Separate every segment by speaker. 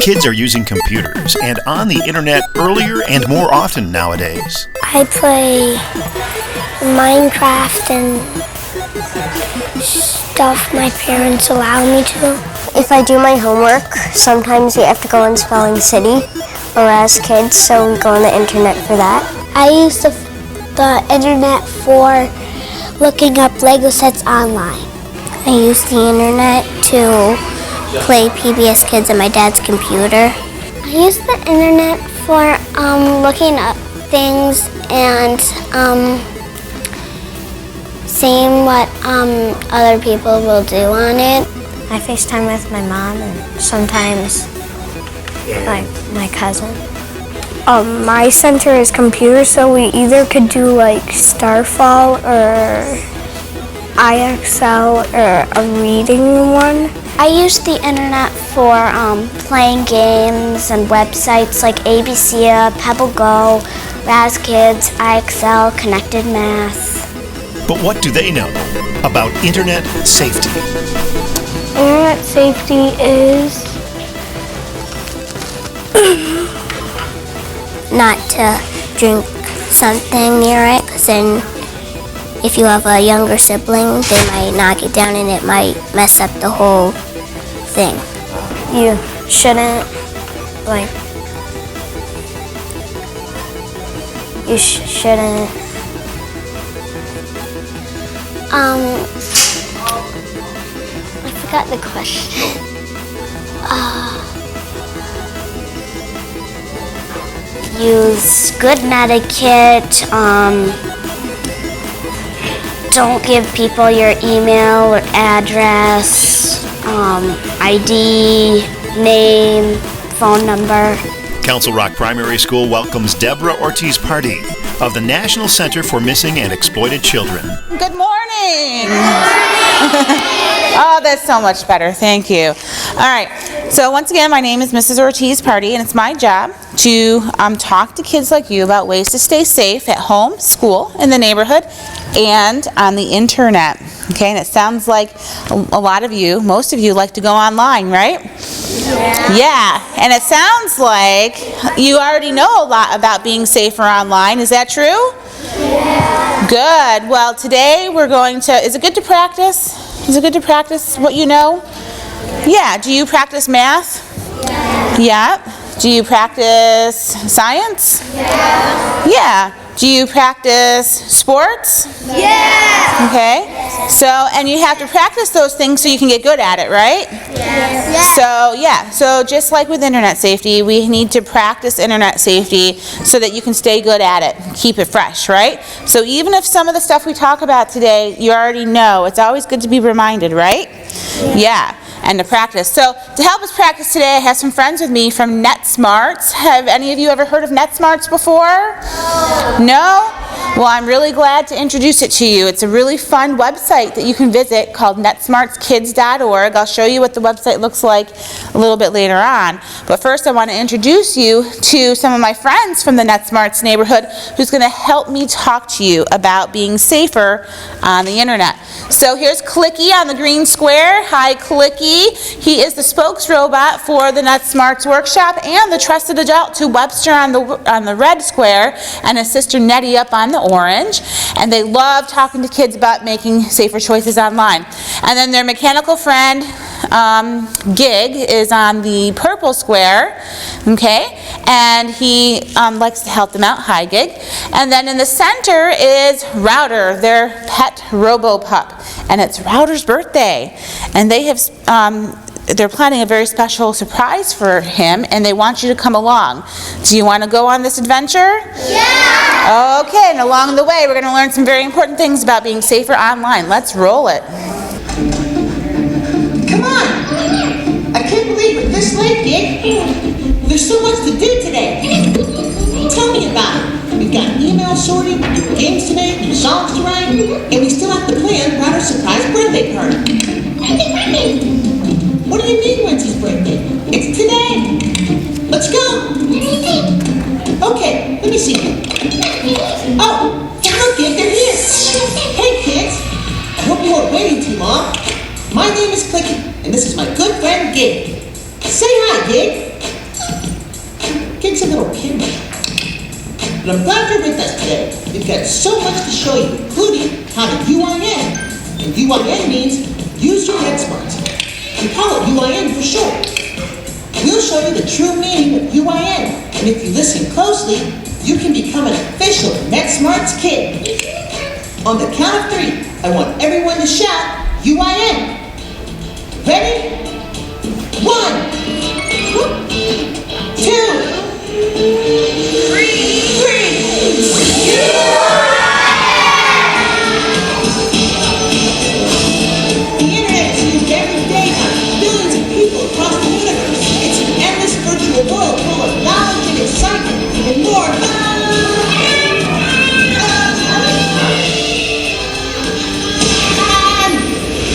Speaker 1: Kids are using computers and on the internet earlier and more often nowadays.
Speaker 2: I play Minecraft and stuff my parents allow me to.
Speaker 3: If I do my homework, sometimes we have to go on Spelling City, or as kids, so we go on the internet for that.
Speaker 2: I use the internet for looking up Lego sets online. I use the internet to play PBS Kids on my dad's computer. I use the internet for looking up things and seeing what other people will do on it.
Speaker 3: I FaceTime with my mom and sometimes my cousin.
Speaker 4: My center is computer, so we either could do like Starfall or IXL or a reading one.
Speaker 2: I use the internet for playing games and websites like ABC, Pebble Go, Raz Kids, IXL, Connected Math.
Speaker 1: But what do they know about internet safety?
Speaker 4: Internet safety is
Speaker 2: not to drink something near it, because then if you have a younger sibling, they might knock it down and it might mess up the whole thing.
Speaker 3: You shouldn't, shouldn't.
Speaker 2: I forgot the question. Use good etiquette. Don't give people your email or address, ID, name, phone number.
Speaker 1: Council Rock Primary School welcomes Deborah Ortiz-Pardee of the National Center for Missing and Exploited Children.
Speaker 5: Good morning. Oh, that's so much better. Thank you. All right. So once again, my name is Mrs. Ortiz-Pardee, and it's my job to talk to kids like you about ways to stay safe at home, school, in the neighborhood, and on the internet. Okay, and it sounds like a lot of you, most of you, like to go online, right? Yeah, and it sounds like you already know a lot about being safer online. Is that true? Yeah. Good. Well, today we're going to, is it good to practice? Is it good to practice what you know? Yeah. Do you practice math? Yeah. Do you practice science? Yeah. Yeah. Do you practice sports? Yeah. Okay. So, and you have to practice those things so you can get good at it, right? Yes. So, yeah. So just like with internet safety, we need to practice internet safety so that you can stay good at it, keep it fresh, right? So even if some of the stuff we talk about today you already know, it's always good to be reminded, right? Yeah. And to practice. So to help us practice today, I have some friends with me from NetSmarts. Have any of you ever heard of NetSmarts before? No? Well, I'm really glad to introduce it to you. It's a really fun website that you can visit called netsmartskids.org. I'll show you what the website looks like a little bit later on. But first I want to introduce you to some of my friends from the NetSmarts neighborhood who's going to help me talk to you about being safer on the internet. So here's Clicky on the green square. Hi, Clicky. He is the spokes robot for the NetSmarts workshop and the trusted adult to Webster on the red square and his sister Nettie up on the orange. And they love talking to kids about making safer choices online. And then their mechanical friend, Gig, is on the purple square, okay? And he likes to help them out. Hi, Gig. And then in the center is Router, their pet robo-pup. And it's Router's birthday. And they have, they're planning a very special surprise for him, and they want you to come along. Do you want to go on this adventure? Yeah! Okay, and along the way, we're going to learn some very important things about being safer online. Let's roll it.
Speaker 6: Come on! I can't believe we're this late, Gig. There's so much to do today. Tell me about it. We've got email sorting, games to make, and songs to write, and we still have to plan about our surprise birthday party. What do you mean, when's his birthday? It's today. Let's go. Okay, let me see. Oh, look, Gig, they're here. Hey, kids. I hope you weren't waiting too long. My name is Clicky, and this is my good friend, Gig. Say hi, Gig. But I'm glad you're with us today. We've got so much to show you, including how to UIN. And UIN means use your net smarts. We call it UIN for short. We'll show you the true meaning of UIN. And if you listen closely, you can become an official Net Smarts kid. On the count of 3, I want everyone to shout UIN. Ready? 1, 2, 3. The internet is used every day by billions of people across the universe. It's an endless virtual world full of knowledge and excitement and more.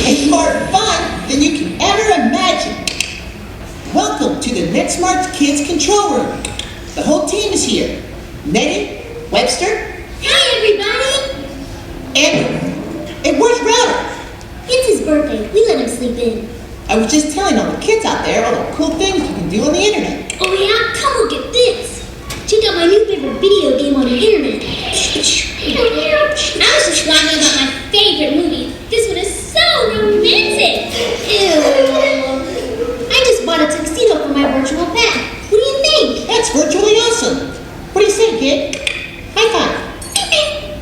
Speaker 6: And more fun than you can ever imagine. Welcome to the Net Smarts Kids Control Room. The whole team is here. Nettie, Webster,
Speaker 2: Hi, everybody!
Speaker 6: and where's Router?
Speaker 2: It's his birthday. We let him sleep in.
Speaker 6: I was just telling all the kids out there all the cool things you can do on the internet.
Speaker 2: Oh yeah? Come look at this. Check out my new favorite video game on the internet. I was just talking about my favorite movie. This one is so romantic. Ew. I just bought a tuxedo for my virtual pet. What do you think?
Speaker 6: That's virtually awesome. What do you say, kid? High five.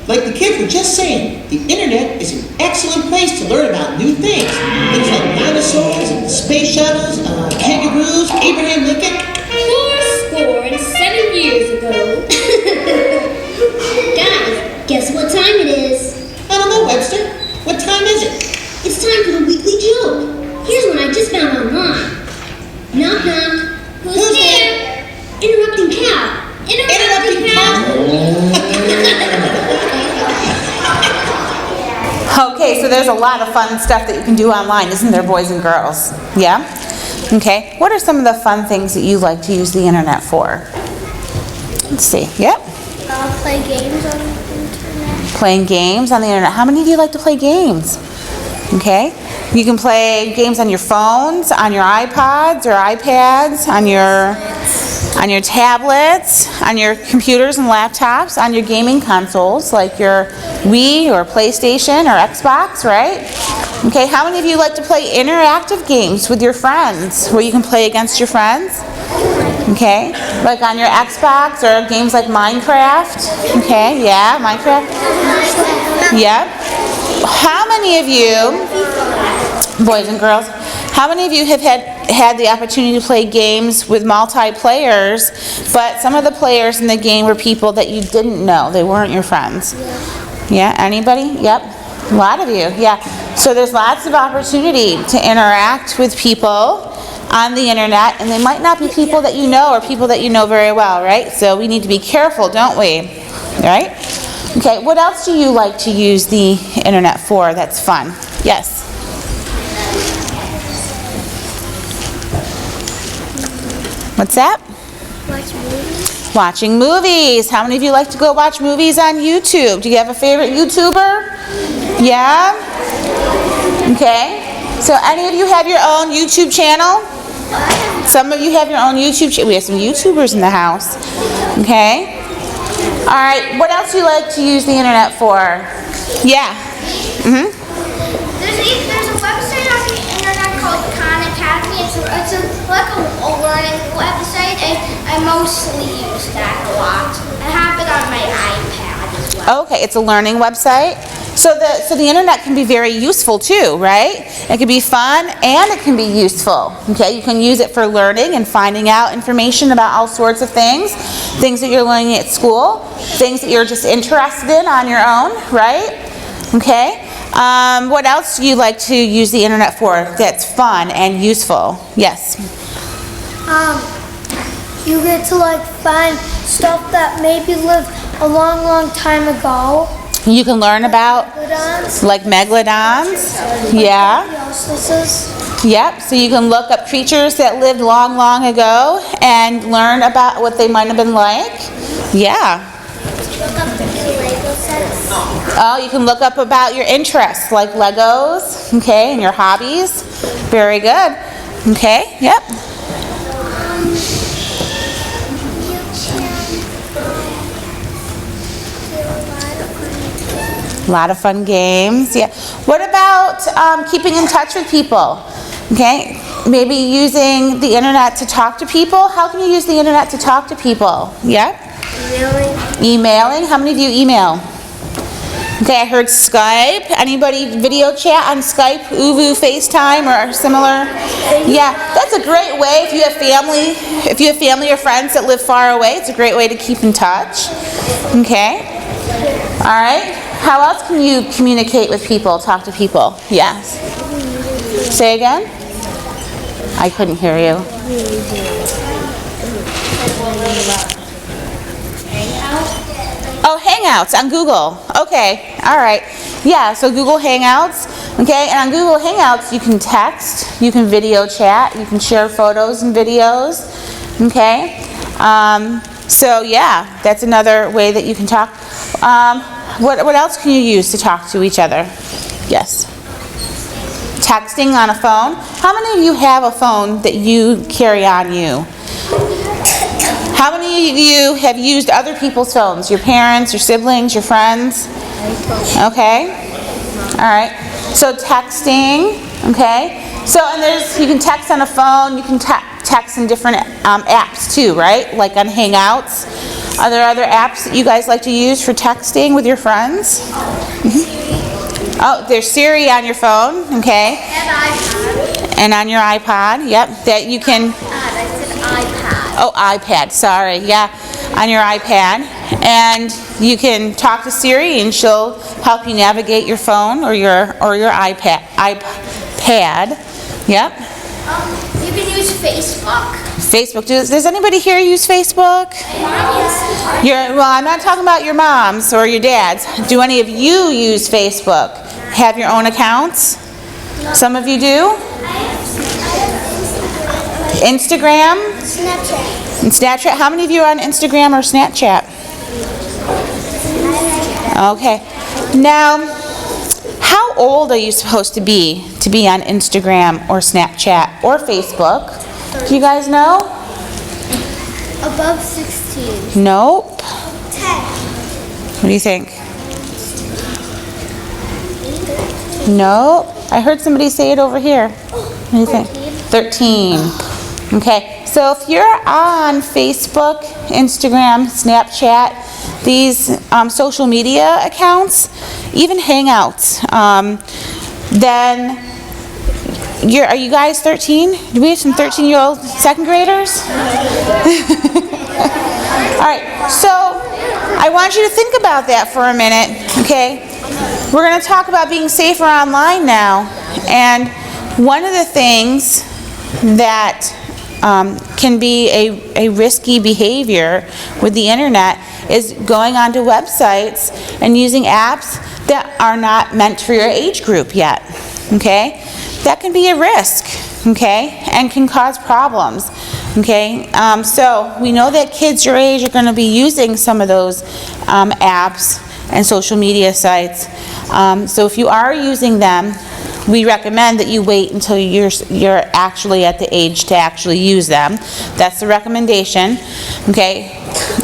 Speaker 6: Like the kids were just saying, the internet is an excellent place to learn about new things. Things like dinosaurs and space shuttles, kangaroos, Abraham Lincoln.
Speaker 2: 4 years ago. Guys, guess what time it is?
Speaker 6: I don't know, Webster. What time is it?
Speaker 2: It's time for the weekly joke. Here's one I just found online. Knock knock. Who's there? Interrupting cow. Interrupting cow.
Speaker 5: Okay, so there's a lot of fun stuff that you can do online, isn't there, boys and girls? Yeah? Okay, what are some of the fun things that you like to use the internet for? Let's see, yep.
Speaker 2: Play games on the internet.
Speaker 5: Playing games on the internet. How many of you like to play games? Okay, you can play games on your phones, on your iPods or iPads, on your tablets, on your computers and laptops, on your gaming consoles like your Wii or PlayStation or Xbox, right? Okay, how many of you like to play interactive games with your friends where you can play against your friends? Okay, like on your Xbox or games like Minecraft? Okay, yeah, Minecraft. Yep. How many of you, boys and girls, how many of you have had the opportunity to play games with multiplayers, but some of the players in the game were people that you didn't know, they weren't your friends? Yeah, anybody? Yep, a lot of you, yeah. So there's lots of opportunity to interact with people on the internet, and they might not be people that you know or people that you know very well, right? So we need to be careful, don't we? Right? Okay, what else do you like to use the internet for that's fun? Yes? What's that?
Speaker 2: Watch movies.
Speaker 5: Watching movies. How many of you like to go watch movies on YouTube? Do you have a favorite YouTuber? Yeah? Okay. So any of you have your own YouTube channel? Some of you have your own YouTube channel. We have some YouTubers in the house. Okay. All right. What else do you like to use the internet for? Yeah.
Speaker 7: There's a website on the internet called Khan Academy. It's like a learning website, and I mostly use that a lot. I have it on my iPad as well.
Speaker 5: Okay, it's a learning website. So the internet can be very useful too, right? It can be fun and it can be useful. Okay, you can use it for learning and finding out information about all sorts of things that you're learning at school, things that you're just interested in on your own, right? Okay. What else do you like to use the internet for that's fun and useful? Yes.
Speaker 4: You get to find stuff that maybe lived a long time ago.
Speaker 5: You can learn about like megalodons. Yeah. Yep. So you can look up creatures that lived long ago and learn about what they might have been like. Yeah.
Speaker 2: Look up the new Lego sets.
Speaker 5: Oh, you can look up about your interests like Legos, okay, and your hobbies. Very good. Okay. Yep. lot of fun games. Yeah. What about keeping in touch with people? Okay. Maybe using the internet to talk to people. How can you use the internet to talk to people? Yeah? Emailing. How many of you email? Okay, I heard Skype. Anybody video chat on Skype, Uvu, FaceTime, or similar? Yeah, that's a great way if you have family or friends that live far away. It's a great way to keep in touch. Okay. All right. How else can you communicate with people, talk to people? Yes. Say again? I couldn't hear you. Oh, Hangouts on Google. Okay, all right. Yeah, so Google Hangouts. Okay, and on Google Hangouts you can text, you can video chat, you can share photos and videos. Okay, so yeah, that's another way that you can talk. What else can you use to talk to each other? Yes. Texting on a phone. How many of you have a phone that you carry on you? How many of you have used other people's phones? Your parents, your siblings, your friends? Okay. All right. So texting. Okay. So and you can text on a phone. You can text in different apps too, right? Like on Hangouts. Are there other apps that you guys like to use for texting with your friends? Mm-hmm. Oh, there's Siri on your phone, okay?
Speaker 7: And iPad.
Speaker 5: And on your iPod, yep, that you can...
Speaker 7: I said iPad.
Speaker 5: Oh, iPad, sorry, yeah, on your iPad. And you can talk to Siri and she'll help you navigate your phone or your iPad, yep.
Speaker 7: You can use Facebook.
Speaker 5: Facebook, does anybody here use Facebook? Well, I'm not talking about your moms or your dads. Do any of you use Facebook? Have your own accounts? Some of you do? Instagram?
Speaker 7: Snapchat.
Speaker 5: And Snapchat? How many of you are on Instagram or Snapchat? Okay. Now, how old are you supposed to be on Instagram or Snapchat or Facebook? Do you guys know?
Speaker 7: Above 16.
Speaker 5: Nope.
Speaker 7: 10.
Speaker 5: What do you think? Nope. I heard somebody say it over here. What do you think? 13. Okay. So if you're on Facebook, Instagram, Snapchat, these social media accounts, even Hangouts, then are you guys 13? Do we have some 13-year-old second graders? All right, so I want you to think about that for a minute, okay? We're going to talk about being safer online now, and one of the things that can be a risky behavior with the internet is going onto websites and using apps that are not meant for your age group yet, okay? That can be a risk, okay, and can cause problems, okay? So we know that kids your age are going to be using some of those apps and social media sites. So if you are using them, we recommend that you wait until you're actually at the age to actually use them. That's the recommendation, okay?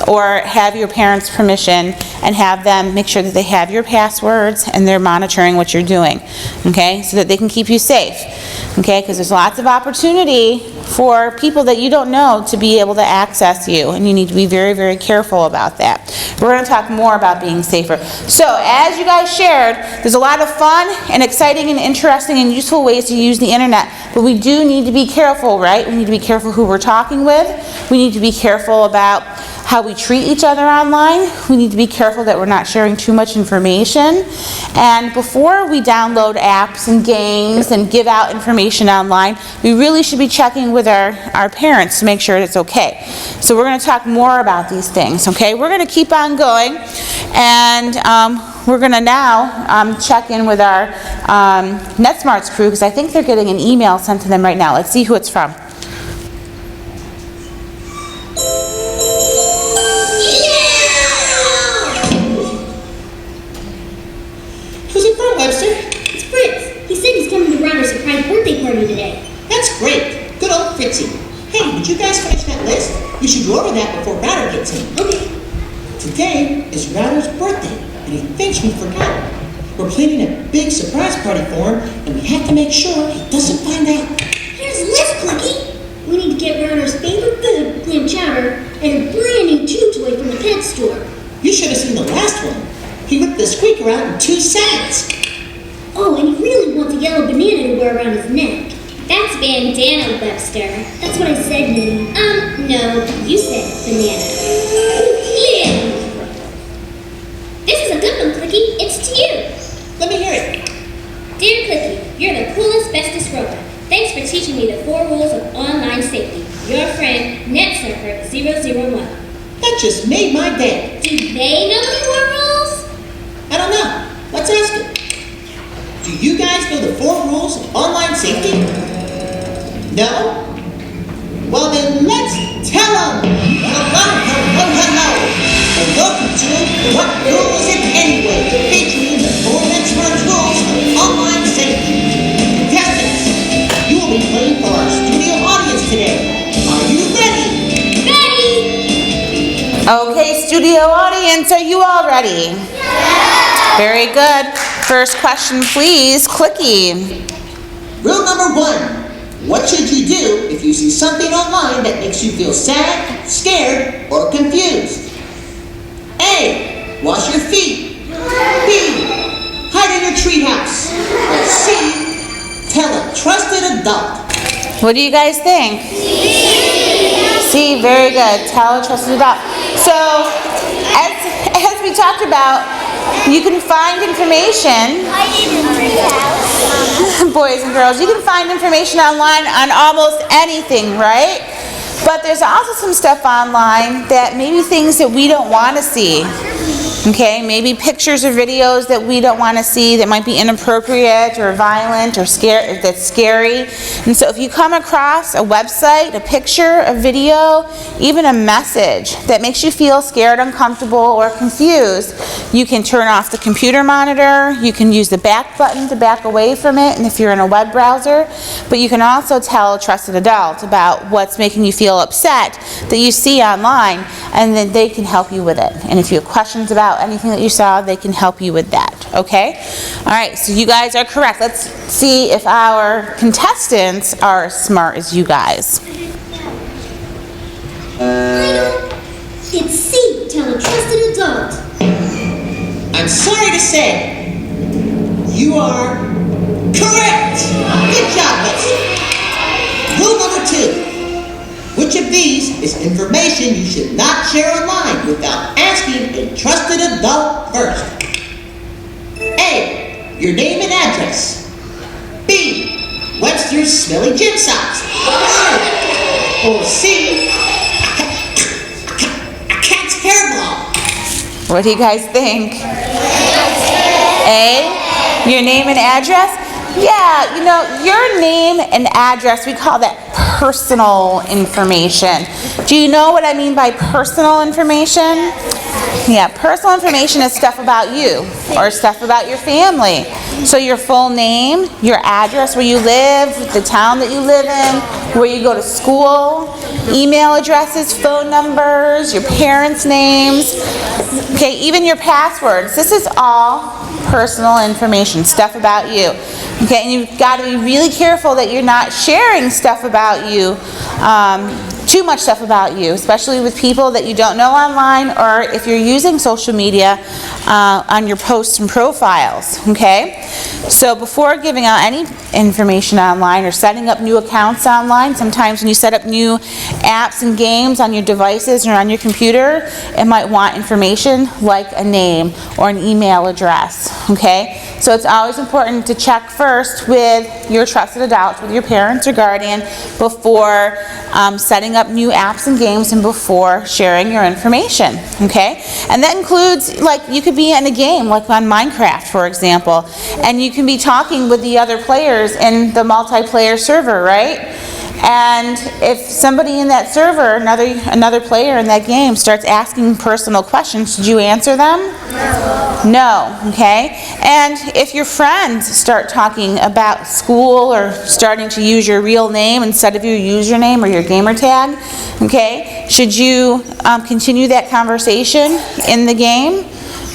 Speaker 5: Or have your parents' permission and have them make sure that they have your passwords and they're monitoring what you're doing, okay? So that they can keep you safe, okay? Because there's lots of opportunity for people that you don't know to be able to access you, and you need to be very, very careful about that. We're going to talk more about being safer. So, as you guys shared, there's a lot of fun and exciting and interesting and useful ways to use the internet, but we do need to be careful, right? We need to be careful who we're talking with. We need to be careful about how we treat each other online. We need to be careful that we're not sharing too much information. And before we download apps and games and give out information online, we really should be checking with our parents to make sure it's okay. So we're going to talk more about these things, okay? We're going to keep on going, and we're going to now check in with our NetSmarts crew, because I think they're getting an email sent to them right now. Let's see who it's from.
Speaker 6: Who's it from, Webster?
Speaker 8: It's Fritz. He said he's coming to Ronald's surprise birthday party today.
Speaker 6: That's great. Good old Fritzy. Hey, did you guys finish that list? We should go over that before Router gets in.
Speaker 8: Okay.
Speaker 6: Today is Router's birthday, and he thinks we forgot. We're planning a big surprise party for him, and we have to make sure he doesn't find out.
Speaker 8: Here's a list, Clicky. We need to get Router's favorite food, clam chowder, and a brand new chew toy from the pet store.
Speaker 6: You should have seen the last one. He ripped the squeaker out in 2 seconds.
Speaker 8: Oh, and he really wants a yellow banana to wear around his neck.
Speaker 7: That's bandana, Webster.
Speaker 8: That's what I said, Minnie.
Speaker 7: No, you said banana.
Speaker 8: Yeah!
Speaker 7: This is a good one, Clicky. It's to you.
Speaker 6: Let me hear it.
Speaker 7: Dear Clicky, you're the coolest, bestest robot. Thanks for teaching me the 4 rules of online safety. Your friend, NetSurfer001.
Speaker 6: That just made my day.
Speaker 7: Do they know the 4 rules?
Speaker 6: I don't know. Let's ask him. Do you guys know the 4 rules of online safety? No? Well then, let's tell them! Hello! And welcome to What Rule Is It Anyway? Featuring the 4 NetSmart rules of online safety. Contestants, you will be playing for our studio audience today. Are you ready?
Speaker 7: Ready!
Speaker 5: Okay, studio audience, are you all ready? Yeah. Very good. First question, please, Clicky.
Speaker 6: Rule number 1. What should you do if you see something online that makes you feel sad, scared, or confused? A. Wash your feet. B. Hide in your treehouse. Or C. Tell a trusted adult.
Speaker 5: What do you guys think? C, very good. Tell a trusted adult. So, as we talked about, you can find information, boys and girls, you can find information online on almost anything, right? But there's also some stuff online that maybe things that we don't want to see. Okay, maybe pictures or videos that we don't want to see that might be inappropriate or violent or that's scary. And so if you come across a website, a picture, a video, even a message that makes you feel scared, uncomfortable, or confused, you can turn off the computer monitor, you can use the back button to back away from it, and if you're in a web browser, but you can also tell a trusted adult about what's making you feel upset that you see online, and then they can help you with it. And if you have questions about anything that you saw, they can help you with that, okay? All right, so you guys are correct. Let's see if our contestants are as smart as you guys.
Speaker 8: It's C. Tell a trusted adult.
Speaker 6: I'm sorry to say, you are correct! Good job, Webster. Rule number 2. Which of these is information you should not share online without asking a trusted adult first? A. Your name and address. B. Webster's smelly gym socks. Or C. A cat's hairball.
Speaker 5: What do you guys think? A. Your name and address? Yeah, you know, your name and address, we call that personal information. Do you know what I mean by personal information? Yeah, personal information is stuff about you or stuff about your family. So your full name, your address, where you live, the town that you live in, where you go to school, email addresses, phone numbers, your parents' names, okay, even your passwords. This is all personal information, stuff about you. Okay, and you've got to be really careful that you're not sharing stuff about you, too much stuff about you, especially with people that you don't know online, or if you're using social media on your posts and profiles, okay? So before giving out any information online or setting up new accounts online, sometimes when you set up new apps and games on your devices or on your computer, it might want information like a name or an email address, okay? So it's always important to check first with your trusted adults, with your parents or guardian, before setting up new apps and games and before sharing your information, okay? And that includes, like, you could be in a game, like on Minecraft, for example, and you can be talking with the other players in the multiplayer server, right? And if somebody in that server, another player in that game, starts asking personal questions, should you answer them? No, okay? And if your friends start talking about school or starting to use your real name instead of your username or your gamer tag, okay, should you continue that conversation in the game?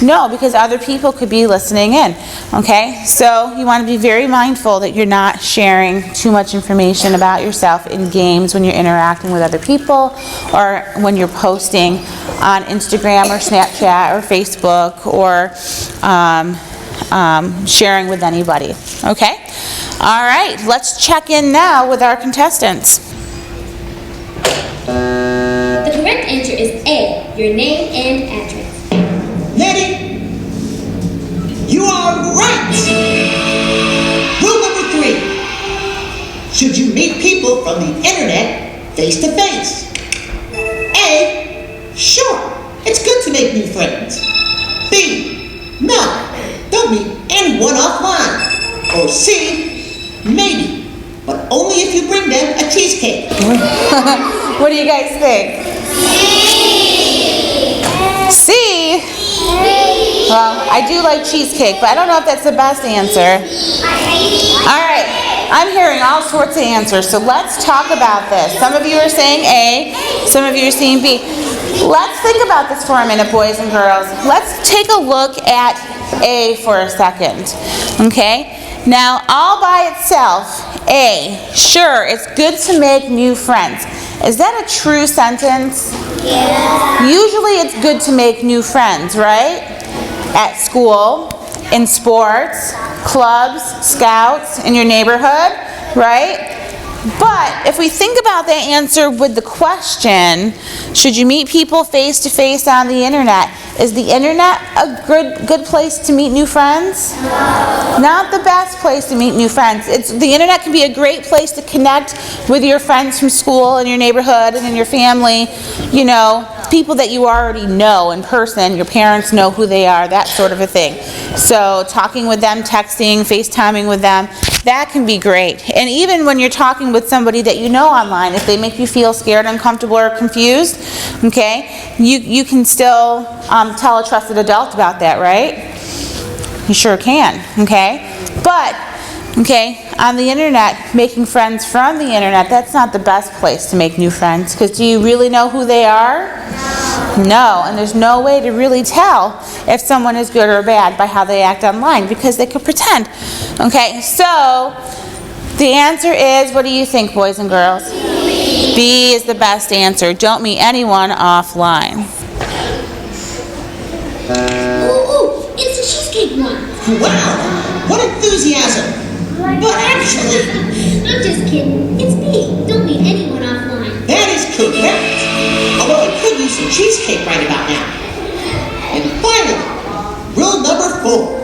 Speaker 5: No, because other people could be listening in, okay? So you want to be very mindful that you're not sharing too much information about yourself in games when you're interacting with other people or when you're posting on Instagram or Snapchat or Facebook or sharing with anybody, okay? All right, let's check in now with our contestants.
Speaker 8: The correct answer is A, your name and address.
Speaker 6: Nettie, you are right. Rule number 3. Should you meet people from the internet face to face? A, sure, it's good to make new friends. B, no, don't meet anyone offline. Or C, maybe, but only if you bring them a cheesecake.
Speaker 5: What do you guys think? C. Well, I do like cheesecake, but I don't know if that's the best answer. All right, I'm hearing all sorts of answers, so let's talk about this. Some of you are saying A, some of you are saying B. Let's think about this for a minute, boys and girls. Let's take a look at A for a second, okay? Now, all by itself, A, sure, it's good to make new friends. Is that a true sentence? Yeah. Usually it's good to make new friends, right? At school, in sports, clubs, scouts, in your neighborhood, right? But if we think about that answer with the question, should you meet people face to face on the internet? Is the internet a good place to meet new friends? No. Not the best place to meet new friends. The internet can be a great place to connect with your friends from school and your neighborhood and in your family, you know, people that you already know in person, your parents know who they are, that sort of a thing. So talking with them, texting, FaceTiming with them, that can be great. And even when you're talking with somebody that you know online, if they make you feel scared, uncomfortable, or confused, okay, you can still tell a trusted adult about that, right? You sure can, okay? But, okay, on the internet, making friends from the internet, that's not the best place to make new friends, because do you really know who they are? No, and there's no way to really tell if someone is good or bad by how they act online, because they could pretend. Okay, so the answer is, what do you think, boys and girls? B is the best answer. Don't meet anyone offline.
Speaker 8: Ooh, it's the cheesecake one.
Speaker 6: Wow, what enthusiasm. But actually,
Speaker 8: I'm just kidding. It's me. Don't meet anyone offline.
Speaker 6: that is correct. Although I could use some cheesecake right about now. And finally, rule number 4.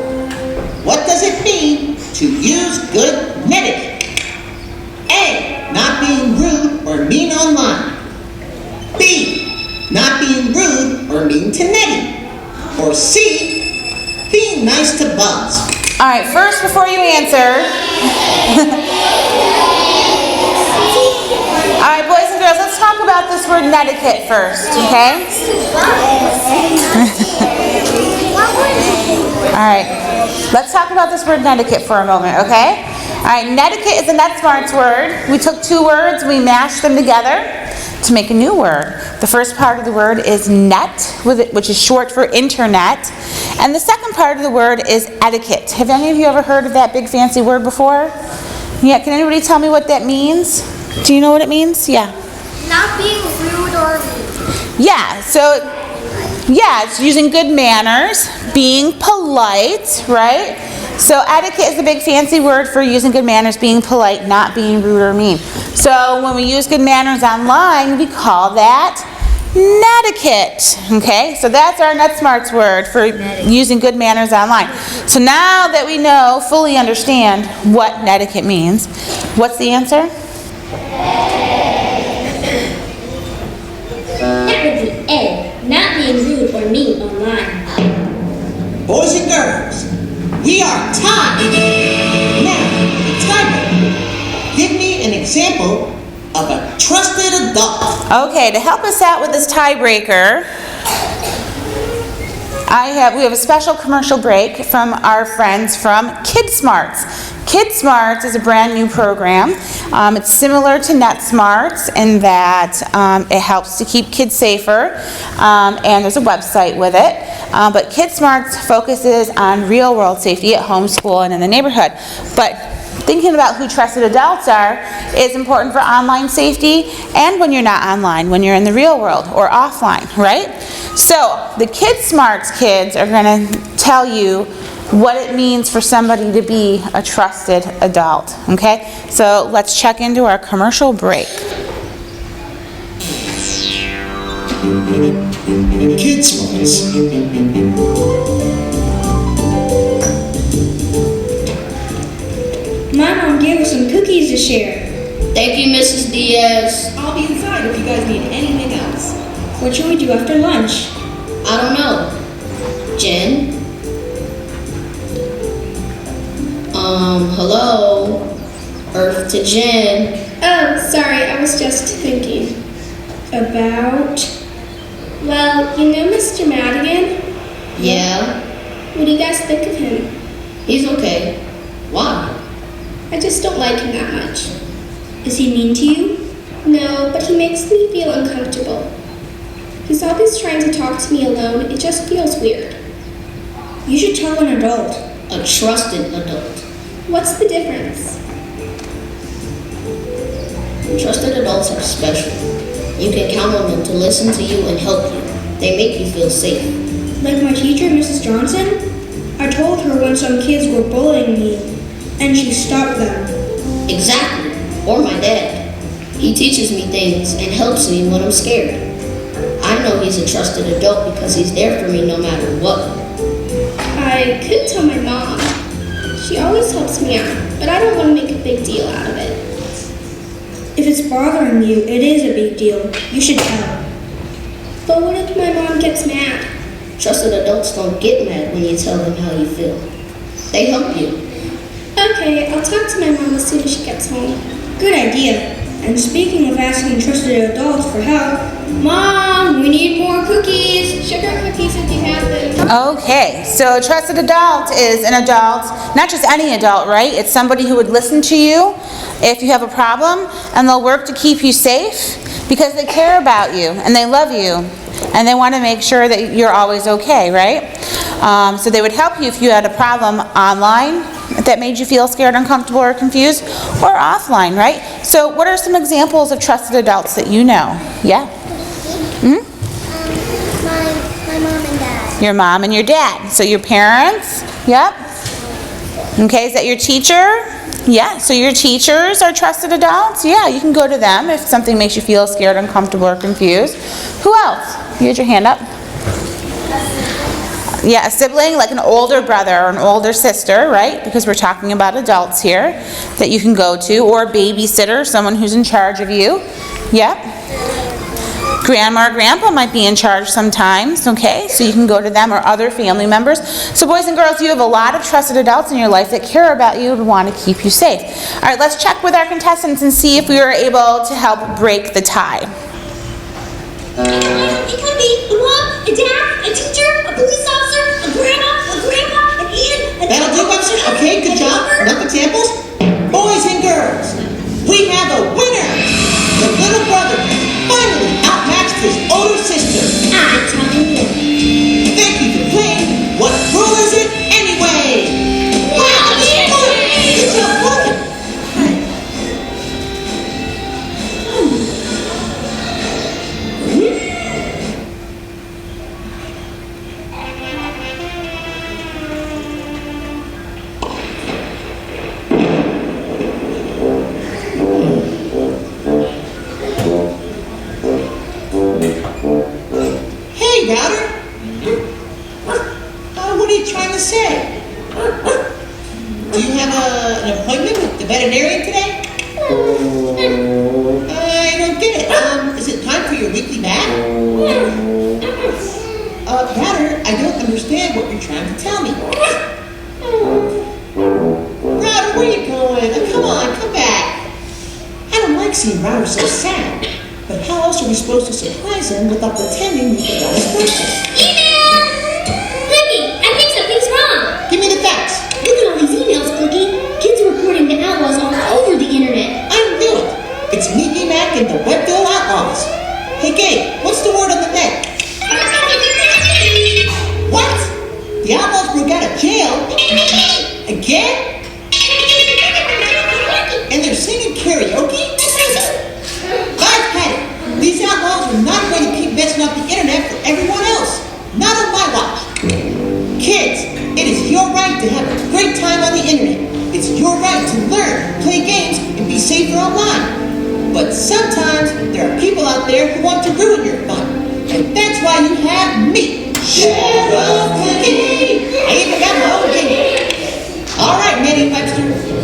Speaker 6: What does it mean to use good etiquette? A, not being rude or mean online. B, not being rude or mean to Nettie. Or C, being nice to Buzz.
Speaker 5: All right, first, before you answer, all right, boys and girls, let's talk about this word netiquette first, okay? All right, let's talk about this word netiquette for a moment, okay? All right, netiquette is a NetSmarts word. We took 2 words, we mashed them together to make a new word. The first part of the word is net, which is short for internet. And the second part of the word is etiquette. Have any of you ever heard of that big fancy word before? Yeah, can anybody tell me what that means? Do you know what it means? Yeah.
Speaker 7: Not being rude or mean.
Speaker 5: Yeah, so, yeah, it's using good manners, being polite, right? So etiquette is a big fancy word for using good manners, being polite, not being rude or mean. So when we use good manners online, we call that netiquette. Okay, so that's our NetSmarts word for using good manners online. So now that we know, fully understand what netiquette means, what's the answer?
Speaker 8: That would be A, not being rude or mean online.
Speaker 6: Boys and girls, we are tied. Now, the tiebreaker. Give me an example of a trusted adult.
Speaker 5: Okay, to help us out with this tiebreaker, we have a special commercial break from our friends from KidSmarts. KidSmarts is a brand new program. It's similar to NetSmarts in that it helps to keep kids safer, and there's a website with it. But KidSmarts focuses on real-world safety at home, school, and in the neighborhood. But thinking about who trusted adults are is important for online safety and when you're not online, when you're in the real world or offline, right? So the KidSmarts kids are going to tell you what it means for somebody to be a trusted adult, okay? So let's check into our commercial break.
Speaker 9: KidSmarts.
Speaker 8: My mom gave us some cookies to share.
Speaker 10: Thank you, Mrs. Diaz.
Speaker 6: I'll be inside if you guys need anything else.
Speaker 8: What should we do after lunch?
Speaker 10: I don't know. Jen? Hello? Earth to Jen.
Speaker 11: Oh, sorry, I was just thinking. About... Well, you know Mr. Madigan?
Speaker 10: Yeah?
Speaker 11: What do you guys think of him?
Speaker 10: He's okay. Why?
Speaker 11: I just don't like him that much.
Speaker 8: Is he mean to you?
Speaker 11: No, but he makes me feel uncomfortable. He's always trying to talk to me alone. It just feels weird.
Speaker 8: You should tell an adult.
Speaker 10: A trusted adult.
Speaker 11: What's the difference?
Speaker 10: Trusted adults are special. You can count on them to listen to you and help you. They make you feel safe.
Speaker 8: Like my teacher, Mrs. Johnson? I told her when some kids were bullying me, and she stopped them.
Speaker 10: Exactly. Or my dad. He teaches me things and helps me when I'm scared. I know he's a trusted adult because he's there for me no matter what.
Speaker 11: I could tell my mom. She always helps me out, but I don't want to make a big deal out of it.
Speaker 8: If it's bothering you, it is a big deal. You should tell.
Speaker 11: But what if my mom gets mad?
Speaker 10: Trusted adults don't get mad when you tell them how you feel. They help you.
Speaker 11: Okay, I'll talk to my mom as soon as she gets home.
Speaker 8: Good idea. And speaking of asking trusted adults for help, Mom, we need more cookies.
Speaker 11: Sugar cookies if you have them.
Speaker 5: Okay, so a trusted adult is an adult, not just any adult, right? It's somebody who would listen to you if you have a problem, and they'll work to keep you safe because they care about you and they love you and they want to make sure that you're always okay, right? So they would help you if you had a problem online that made you feel scared, uncomfortable, or confused, or offline, right? So what are some examples of trusted adults that you know? Yeah?
Speaker 2: My mom and dad.
Speaker 5: Your mom and your dad. So your parents? Yep. Okay, is that your teacher? Yeah, so your teachers are trusted adults? Yeah, you can go to them if something makes you feel scared, uncomfortable, or confused. Who else? You had your hand up. Yeah, a sibling, like an older brother or an older sister, right? Because we're talking about adults here that you can go to, or a babysitter, someone who's in charge of you. Yep. Grandma or grandpa might be in charge sometimes, okay? So you can go to them or other family members. So boys and girls, you have a lot of trusted adults in your life that care about you and want to keep you safe. All right, let's check with our contestants and see if we were able to help break the tie.
Speaker 8: It could be a mom, a dad, a teacher, a police officer, a grandma, a grandpa, an aunt,
Speaker 6: That'll do, officer. Okay, good job. Enough examples. Boys and girls, we have a winner. The little brother finally outmatched his older sister.
Speaker 8: I'm telling you.
Speaker 6: Thank you for playing. What rule is it anyway? Wow, good job, brother. Hey, Router. What are you trying to say? Do you have an appointment with the veterinarian today? I don't get it. Is it time for your weekly bath? Router, I don't understand what you're trying to tell me. Router, where are you going? Come on, come back. I don't like seeing Router so sad. But how else are we supposed to surprise him without pretending we forgot his birthday? Again? And they're singing karaoke? I've had it. These outlaws are not going to keep messing up the internet for everyone else. Not on my watch. Kids, it is your right to have a great time on the internet. It's your right to learn, play games, and be safer online. But sometimes there are people out there who want to ruin your fun. And that's why you have me, Sheriff Cookie. I even got my own game. All right, Manny Webster,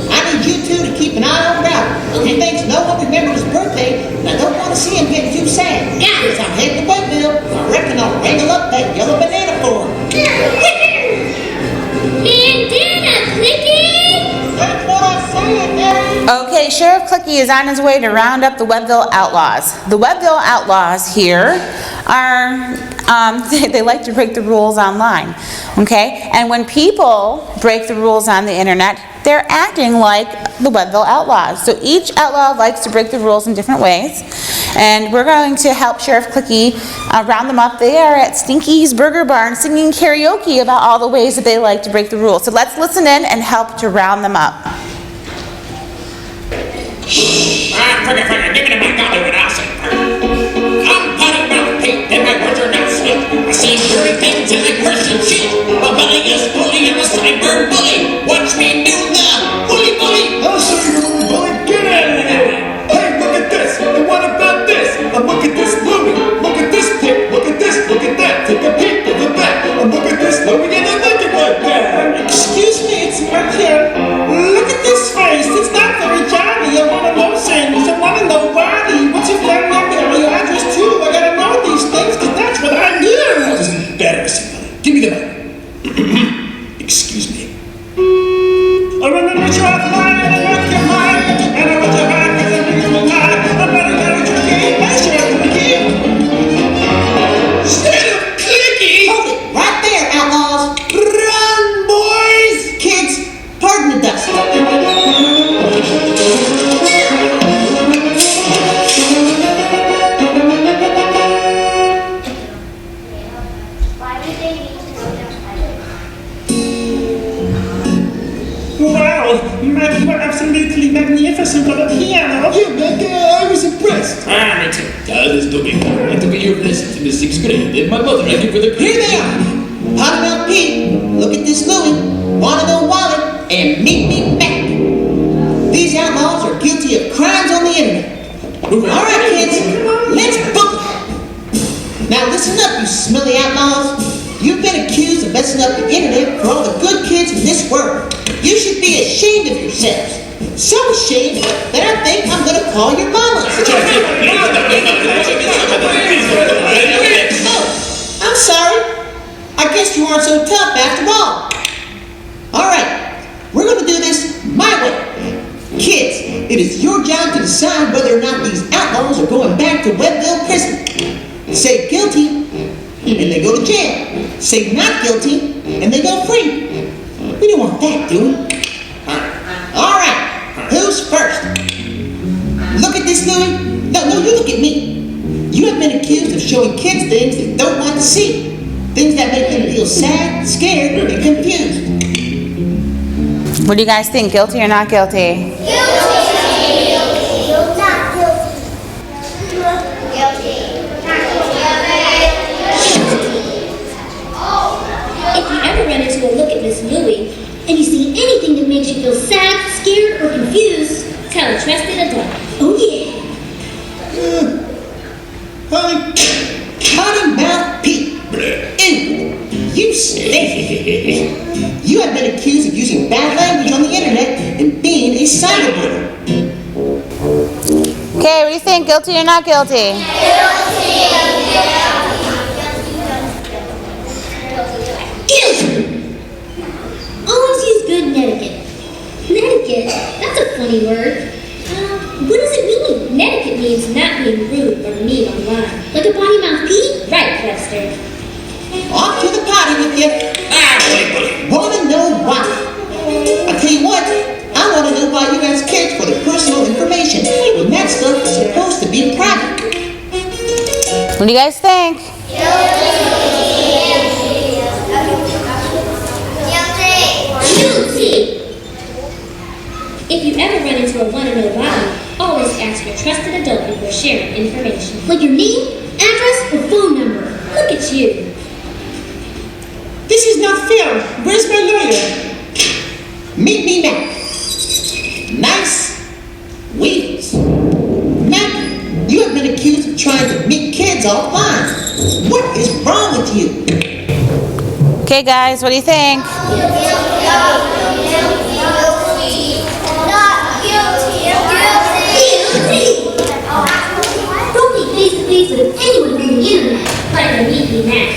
Speaker 6: I need you two to keep an eye on Ralph. He thinks no one remembers his birthday, and I don't want to see him getting too sad. Yeah, because I'm heading to Whiteville. I reckon I'll wrangle up that yellow banana for him.
Speaker 8: Bandana, Clicky!
Speaker 6: That's what I said, Daddy.
Speaker 5: Okay, Sheriff Clicky is on his way to round up the Webbville Outlaws. The Webbville Outlaws here are, they like to break the rules online, okay? And when people break the rules on the internet, they're acting like the Webbville Outlaws. So each outlaw likes to break the rules in different ways. And we're going to help Sheriff Clicky round them up. They are at Stinky's Burger Barn singing karaoke about all the ways that they like to break the rules. So let's listen in and help to round them up.
Speaker 12: Fricka, give me the mic, I'll do what I say. I'm Potty Mouth Pete, and my words are not sweet. I see dirty things in the Christian sheet. A bully is bully and a cyber bully. Watch me do the bully bully.
Speaker 9: I'll show you bully bully. Get out of here. Hey, look at this. And what about this? And look at this Louie. Look at this pic. Look at this. Look at that. Take a peek at the back. And look at this Louie and I like it like that.
Speaker 6: Excuse me, it's Mark here. Look at this face. It's not very jolly. I want to know things. I want to know why. What's your phone number or your address too? I gotta know these things because that's what I do.
Speaker 9: That was embarrassing, buddy. Give me the mic. Excuse me.
Speaker 6: I remember what you're flying and I want your mind. And I want your heart because I'm beautiful time. I'm better than a tricky. I should have a key.
Speaker 12: Instead of Clicky.
Speaker 6: Hold it right there, outlaws. Run, boys. Kids, pardon the dust.
Speaker 12: Wow, you are absolutely magnificent on the piano.
Speaker 9: Yeah, man, I was impressed.
Speaker 12: Me too.
Speaker 13: This took me 4. I took a year of lessons in the 6th grade, and my mother I did for the
Speaker 6: Here they are. Potty Mouth Pete. Look at this Louie. Wanna know Wally. And meet me back. These outlaws are guilty of crimes on the internet. All right, kids, let's book them. Now listen up, you smelly outlaws. You've been accused of messing up the internet for all the good kids in this world. You should be ashamed of yourselves. So ashamed that I think I'm gonna call your mama. Oh, I'm sorry. I guess you aren't so tough after all. All right, we're gonna do this my way. Kids, it is your job to decide whether or not these outlaws are going back to Webbville prison. Say guilty, and they go to jail. Say not guilty, and they go free. We don't want that, do we? All right, who's first? Look at this, Louie. No, you look at me. You have been accused of showing kids things they don't want to see. Things that make them feel sad, scared, and confused.
Speaker 5: What do you guys think? Guilty or not guilty?
Speaker 8: If you ever run into a look at Miss Louie and you see anything that makes you feel sad, scared, or confused, tell a trusted adult. Oh yeah.
Speaker 6: Potty Mouth Pete. Ew, you stink. You have been accused of using bad language on the internet and being a cyberbully.
Speaker 5: Okay, what do you think? Guilty or not guilty?
Speaker 8: Guilty! Always use good netiquette. Netiquette? That's a funny word. What does it mean? Netiquette means not being rude or mean online. Like a potty mouth Pete? Right, Webster.
Speaker 6: Off to the potty with you. Wanna know why? I tell you what, I wanna know why you ask kids for their personal information when that stuff is supposed to be private.
Speaker 5: What do you guys think?
Speaker 8: Guilty! If you ever run into a wanna-know lobby, always ask your trusted adult before sharing information. Like your name, address, or phone number. Look at you.
Speaker 6: This is not fair. Where's my lawyer? Meet me, Mac. Nice wheels. Mac, you have been accused of trying to meet kids offline. What is wrong with you?
Speaker 5: Okay, guys, what do you think?
Speaker 8: Don't be face-to-face with anyone on the internet. Like a meet me now.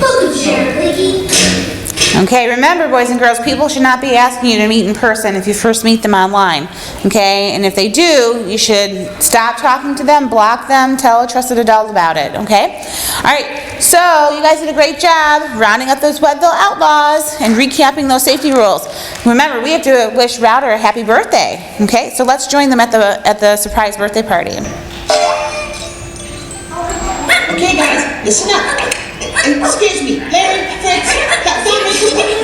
Speaker 8: Welcome, Sheriff Blicky.
Speaker 5: Okay, remember, boys and girls, people should not be asking you to meet in person if you first meet them online. Okay, and if they do, you should stop talking to them, block them, tell a trusted adult about it. Okay? All right, so you guys did a great job rounding up those Webbville outlaws and recapping those safety rules. Remember, we have to wish Router a happy birthday. Okay, so let's join them at the surprise birthday party.
Speaker 6: Okay, guys, listen up. Excuse me, Larry, Fritz, Dominic,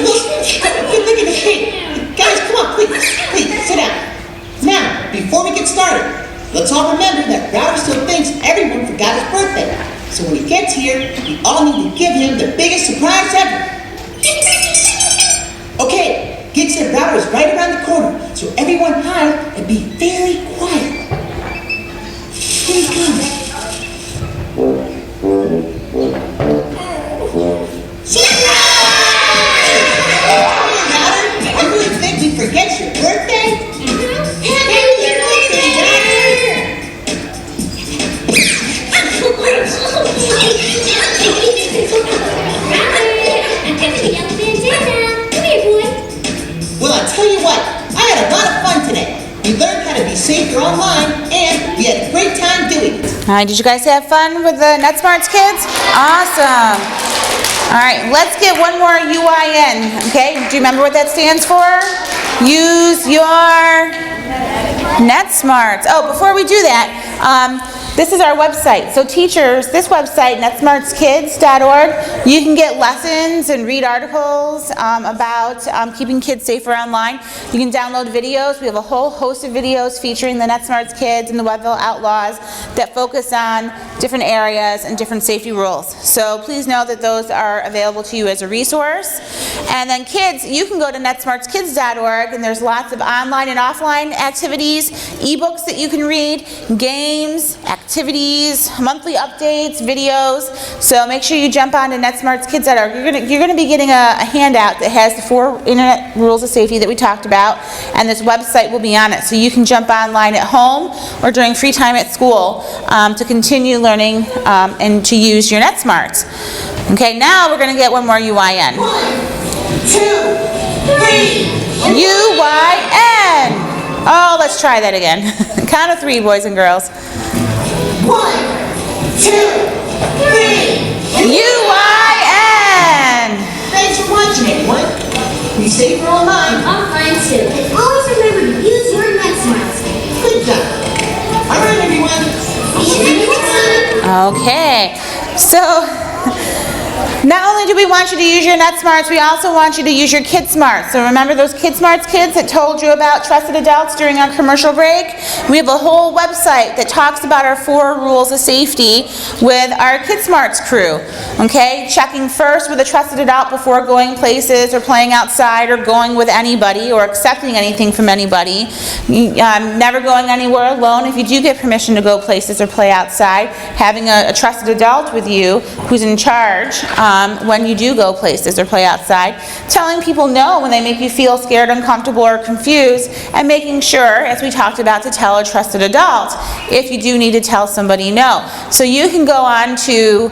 Speaker 6: look at the cake. Guys, come on, please, sit down. Now, before we get started, let's all remember that Router still thinks everyone forgot his birthday. So when he gets here, we all need to give him the biggest surprise ever. Okay, Gig said Router is right around the corner, so everyone hide and be very quiet. Here he comes. You really think we forget your birthday? Happy birthday, Well, I'll tell you what, I had a lot of fun today. We learned how to be safer online, and we had a great time doing it.
Speaker 5: All right, did you guys have fun with the NetSmarts kids? Awesome. All right, let's get one more UIN, okay? Do you remember what that stands for? Use your NetSmarts. Oh, before we do that, this is our website. So teachers, this website, netsmartskids.org, you can get lessons and read articles about keeping kids safer online. You can download videos. We have a whole host of videos featuring the NetSmarts kids and the Webbville Outlaws that focus on different areas and different safety rules. So please know that those are available to you as a resource. And then kids, you can go to netsmartskids.org, and there's lots of online and offline activities, ebooks that you can read, games, activities, monthly updates, videos. So make sure you jump on to netsmartskids.org. You're gonna be getting a handout that has the 4 internet rules of safety that we talked about, and this website will be on it. So you can jump online at home or during free time at school to continue learning and to use your NetSmarts. Okay, now we're gonna get one more UIN.
Speaker 6: 1, 2, 3.
Speaker 5: UIN. Oh, let's try that again. Count of 3, boys and girls.
Speaker 6: 1, 2, 3.
Speaker 5: UIN.
Speaker 6: Thanks for watching, everyone. Be safer online.
Speaker 8: Offline too. And always remember to use your NetSmarts.
Speaker 6: Good job. All right, everyone. See you next time.
Speaker 5: Okay, so not only do we want you to use your NetSmarts, we also want you to use your KidSmarts. So remember those KidSmarts kids that told you about trusted adults during our commercial break? We have a whole website that talks about our 4 rules of safety with our KidSmarts crew. Okay, checking first with a trusted adult before going places or playing outside or going with anybody or accepting anything from anybody. Never going anywhere alone. If you do get permission to go places or play outside, having a trusted adult with you who's in charge when you do go places or play outside, telling people no when they make you feel scared, uncomfortable, or confused, and making sure, as we talked about, to tell a trusted adult if you do need to tell somebody no. So you can go on to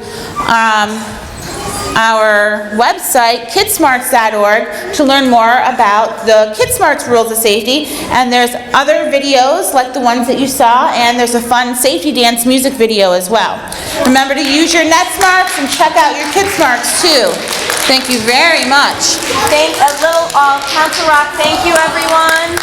Speaker 5: our website, kidsmarts.org, to learn more about the KidSmarts rules of safety, and there's other videos like the ones that you saw, and there's a fun safety dance music video as well. Remember to use your NetSmarts and check out your KidSmarts too. Thank you very much.
Speaker 14: Counter Rock, thank you everyone.